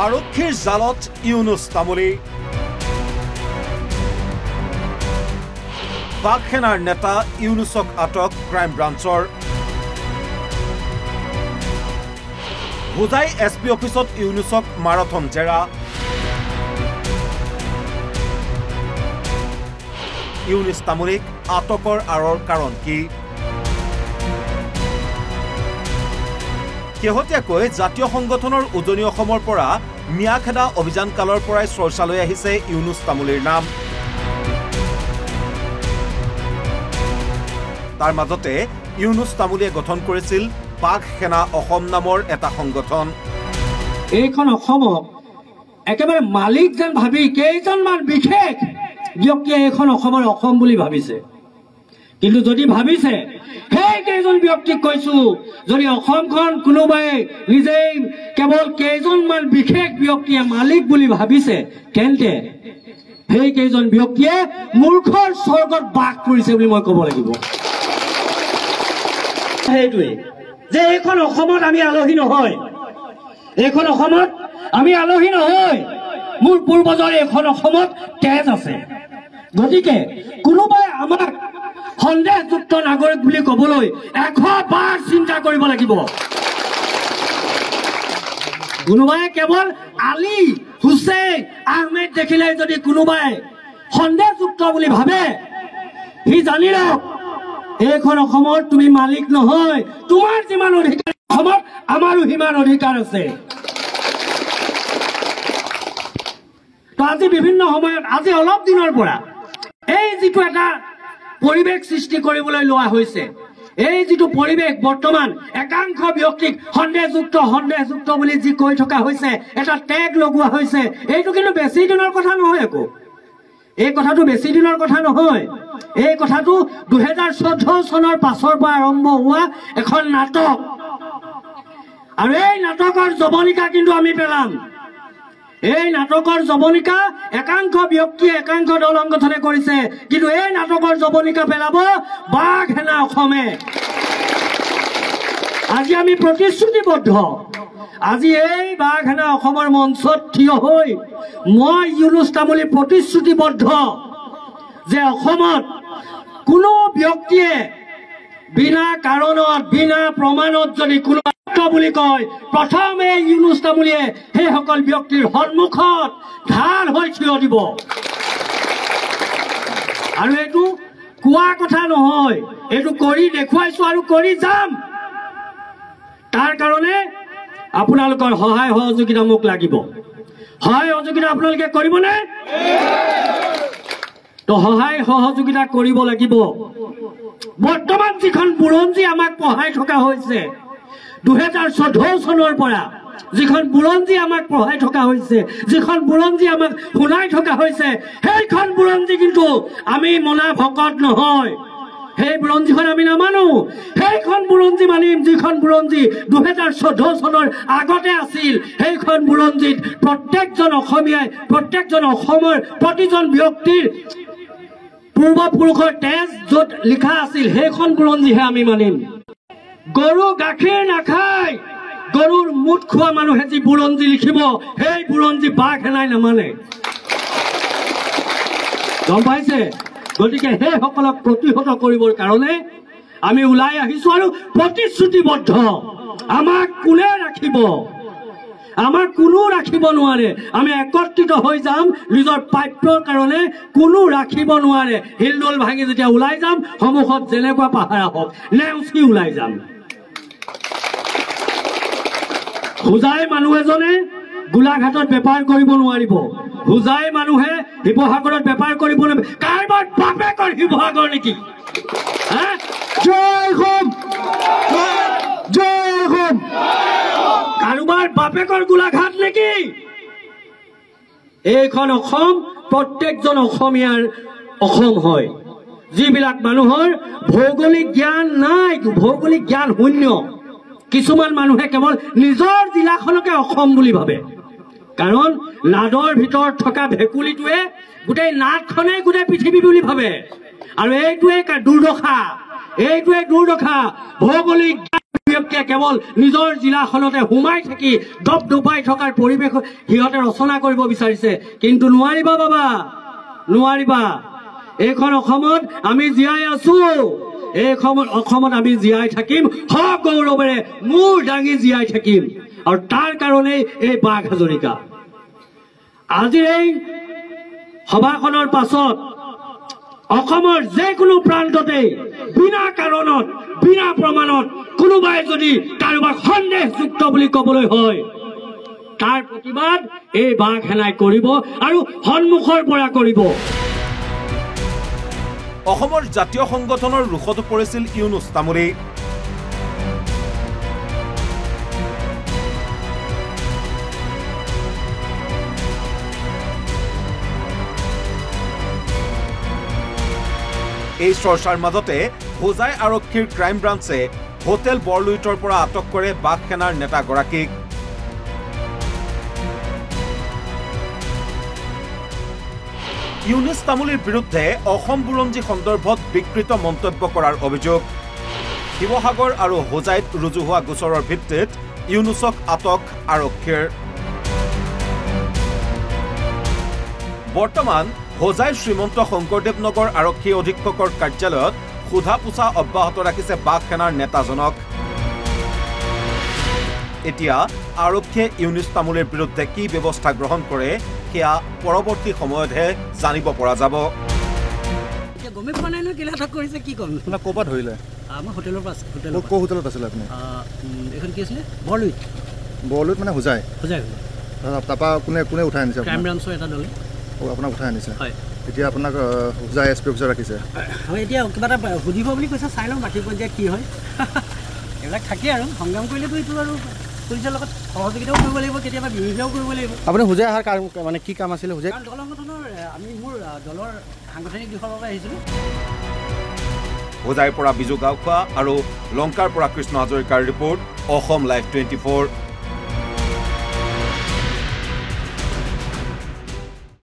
আৰক্ষীৰ জালত ইউনুছ তামুলী পাক সেনাৰ নেতা ইউনুছক আটক ক্ৰাইম ব্ৰাঞ্চৰ হুজাই এছপি অফিচত ইউনুছক মাৰাথন জেৰা ইউনুছ তামুলীক আটকৰ আঁৰৰ কাৰণ কি শেহতীয়াকৈ জাতীয় সংগঠনৰ উজনি অসমৰ পৰা মিয়াখেদা অভিযান কালৰ পৰাই চৰ্চালৈ আহিছে ইউনুছ তামুলীৰ নাম তাৰ মাজতে ইউনুছ তামুলীয়ে গঠন কৰিছিল পাক সেনা অসম নামৰ এটা সংগঠন এইখন অসমক একেবাৰে মালিক যেন ভাবি কেইজনমান বিশেষ ব্যক্তিয়ে এইখন অসমৰ অসম বুলি ভাবিছে কিন্তু যদি ভাবিছে সেই কেইজন ব্যক্তিক কৈছো যদি অসমখন কোনোবাই নিজেই কেৱল কেইজনমান বিশেষ ব্যক্তিয়ে মালিক বুলি ভাবিছে তেন্তে সেই কেইজন ব্যক্তিয়ে মূৰ্খৰ স্বৰ্গত বাস কৰিছে বুলি মই ক'ব লাগিব সেইটোৱে যে এইখন অসমত আমি আলহী নহয় এইখন অসমত আমি আলহী নহয় মোৰ পূৰ্বজৰ এইখন অসমত তেজ আছে গতিকে কোনোবাই আমাক সন্দেহযুক্ত নাগৰিক বুলি ক'বলৈ 100 বাৰ চিন্তা কৰিব লাগিব কোনোবাই কেৱল আলী হুছেইন আহমেদ দেখিলে যদি কোনোবাই সন্দেহযুক্ত বুলি ভাবে সি জানি লওক এইখন অসমত তুমি মালিক নহয় তোমাৰ যিমান অধিকাৰ অসমত আমাৰো সিমান অধিকাৰ আছে তো আজি বিভিন্ন সময়ত আজি অলপ দিনৰ পৰা এই যিটো এটা পৰিৱেশ সৃষ্টি কৰিবলৈ লোৱা হৈছে এই যিটো পৰিৱেশ বৰ্তমান একাংশ ব্যক্তিক সন্দেহযুক্ত বুলি যি কৈ থকা হৈছে এটা টেগ লগোৱা হৈছে এইটো কিন্তু বেছি দিনৰ কথা নহয় একো এই কথাটো বেছি দিনৰ কথা নহয় এই কথাটো 2014 চনৰ পাছৰ পৰা আৰম্ভ হোৱা এখন নাটক আৰু এই নাটকৰ জবনিকা কিন্তু আমি পেলাম এই নাটকৰ জবনিকা একাংশ ব্যক্তিয়ে একাংশ দল সংগঠনে কৰিছে কিন্তু এই নাটকৰ জবনিকা পেলাব বাঘ সেনা অসমে আজি আমি প্ৰতিশ্ৰুতিবদ্ধ আজি এই বাঘ সেনা অসমৰ মঞ্চত থিয় হৈ মই ইউনুছ তামুলী প্ৰতিশ্ৰুতিবদ্ধ যে অসমত কোনো ব্যক্তিয়ে বিনা কাৰণত বিনা প্ৰমাণত যদি কোনো বুলি কয় প্ৰথমে ইউনুছ তামুলীয়ে সেই সকল ব্যক্তিৰ সন্মুখত ঢাল হৈ থিয় দিব আৰু এইটো কোৱা কথা নহয় এইটো কৰি দেখুৱাইছো আৰু কৰি যাম তাৰ কাৰণে আপোনালোকৰ সহায় সহযোগিতা মোক লাগিব সহায় সহযোগিতা আপোনালোকে কৰিবনে তো সহায় সহযোগিতা কৰিব লাগিব বৰ্তমান যিখন বুৰঞ্জী আমাক পঢ়াই থকা হৈছে 2014 চনৰ পৰা যিখন বুৰঞ্জী আমাক পঢ়াই থকা হৈছে যিখন বুৰঞ্জী আমাক শুনাই থকা হৈছে সেইখন বুৰঞ্জী কিন্তু আমি মনা ভকত নহয় সেই বুৰঞ্জীখন আমি নামানো সেইখন বুৰঞ্জী মানিম যিখন বুৰঞ্জী 2014 চনৰ আগতে আছিল সেইখন বুৰঞ্জীত প্ৰত্যেকজন অসমীয়াই প্ৰত্যেকজন অসমৰ প্ৰতিজন ব্যক্তিৰ পূৰ্বপুৰুষৰ তেজ য'ত লিখা আছিল সেইখন বুৰঞ্জীহে আমি মানিম গৰু গাখীৰ নাখায় গৰুৰ মুঠ খোৱা মানুহে যি বুৰঞ্জী লিখিব সেই বুৰঞ্জী বাঘ সেনাই নামানে গম পাইছে গতিকে সেইসকলক প্ৰতিহত কৰিবৰ কাৰণে আমি ওলাই আহিছো আৰু প্ৰতিশ্ৰুতিবদ্ধ আমাক কোনে ৰাখিব আমাক কোনো ৰাখিব নোৱাৰে আমি একত্ৰিত হৈ যাম নিজৰ প্ৰাপ্যৰ কাৰণে কোনো ৰাখিব নোৱাৰে হিলদোল ভাঙি যেতিয়া ওলাই যাম সন্মুখত যেনেকুৱা পাহাৰা হওক নেওচি ওলাই যাম হুজাই মানুহ এজনে গোলাঘাটত বেপাৰ কৰিব নোৱাৰিব হুজাই মানুহে শিৱসাগৰত বেপাৰ কৰিব নোৱাৰিব কাৰোবাৰ বাপেকৰ শিৱসাগৰ নেকি জয় হোম জয় হোম কাৰোবাৰ বাপেকৰ গোলাঘাট নেকি এইখন অসম প্ৰত্যেকজন অসমীয়াৰ অসম হয় যিবিলাক মানুহৰ ভৌগোলিক জ্ঞান নাই ভৌগোলিক জ্ঞান শূন্য কিছুমান মানুহে কেৱল নিজৰ জিলাখনকে অসম বুলি ভাবে কাৰণ নাদৰ ভিতৰত থকা ভেকুলিটোৱে গোটেই নাদখনে গোটেই পৃথিৱী বুলি ভাবে আৰু এইটোৱে দুৰ্দশা ভৌগোলিক ব্যক্তিয়ে কেৱল নিজৰ জিলাখনতে সোমাই থাকি দপদপাই থকাৰ পৰিৱেশ সিহঁতে ৰচনা কৰিব বিচাৰিছে কিন্তু নোৱাৰিবা বাবা নোৱাৰিবা এইখন অসমত আমি জীয়াই আছো এই অসমত আমি জীয়াই থাকিম সগৌৰৱেৰে মূৰ দাঙি জীয়াই থাকিম আৰু তাৰ কাৰণেই এই বাঘ হাজৰিকা আজিৰ এই সভাখনৰ পাছত অসমৰ যিকোনো প্ৰান্ততে বিনা কাৰণত বিনা প্ৰমাণত কোনোবাই যদি কাৰোবাক সন্দেহযুক্ত বুলি ক'বলৈ হয় তাৰ প্ৰতিবাদ এই বাঘ সেনাই কৰিব আৰু সন্মুখৰ পৰা কৰিব অসমৰ জাতীয় সংগঠনৰ ৰুখতো পৰিছিল ইউনুছ তামুলী এই চৰ্চাৰ মাজতে হোজাই আৰক্ষীৰ ক্ৰাইম ব্ৰাঞ্চে হোটেল বৰলুইটৰ পৰা আটক কৰে বাঘ সেনাৰ নেতাগৰাকীক ইউনুছ তামুলীৰ বিৰুদ্ধে অসম বুৰঞ্জী সন্দৰ্ভত বিকৃত মন্তব্য কৰাৰ অভিযোগ শিৱসাগৰ আৰু হোজাইত ৰুজু হোৱা গোচৰৰ ভিত্তিত ইউনুছক আটক আৰক্ষীৰ বৰ্তমান হোজাই শ্ৰীমন্ত শংকৰদেৱ নগৰ আৰক্ষী অধীক্ষকৰ কাৰ্যালয়ত সোধা পোছা অব্যাহত ৰাখিছে বাঘ সেনাৰ নেতাজনক এতিয়া আৰক্ষীয়ে ইউনুছ তামুলীৰ বিৰুদ্ধে কি ব্যৱস্থা গ্ৰহণ কৰে সেয়া পৰৱৰ্তী সময়তহে জানিব পৰা যাব গমে পোৱা নাই ন কেলা ঠক কৰিছে কি কম না কোপা ধৰিলে আমাৰ হোটেলৰ পাছ হোটেলৰ কো হোটেলত আছিল আপুনি এখন কি আছিল বৰলুইট বৰলুইট মানে হোজাই তাৰপা কোনে কোনে উঠাই আনিছে ক্ৰাইম ব্ৰাঞ্চৰ এটা দলে আপোনাক উঠাই আনিছে হয় এতিয়া আপোনাক হোজাই এছ পি অফিচাৰ ৰাখিছে হয় এতিয়া কিবা এটা সুধিব বুলি কৈছে চাই লওঁ বাকী পৰ্যায়ত কি হয় এইবিলাক থাকে আৰু সংগ্ৰাম কৰিলেতো এইটো আৰু পুলিচৰ লগত সহযোগিতাও কৰিব লাগিব কেতিয়াবা বিৰোধিতাও কৰিব লাগিব আপুনি হোজাই অহাৰ কাৰণ মানে কি কাম আছিলে হোজাই দল সংগঠনৰ আমি মোৰ দলৰ সাংগঠনিক দিশৰ বাবে আহিছিলোঁ হোজাইৰ পৰা বিজু গাঁওখোৱা আৰু লংকাৰ পৰা কৃষ্ণ হাজৰিকাৰ ৰিপৰ্ট অসম লাইভ 24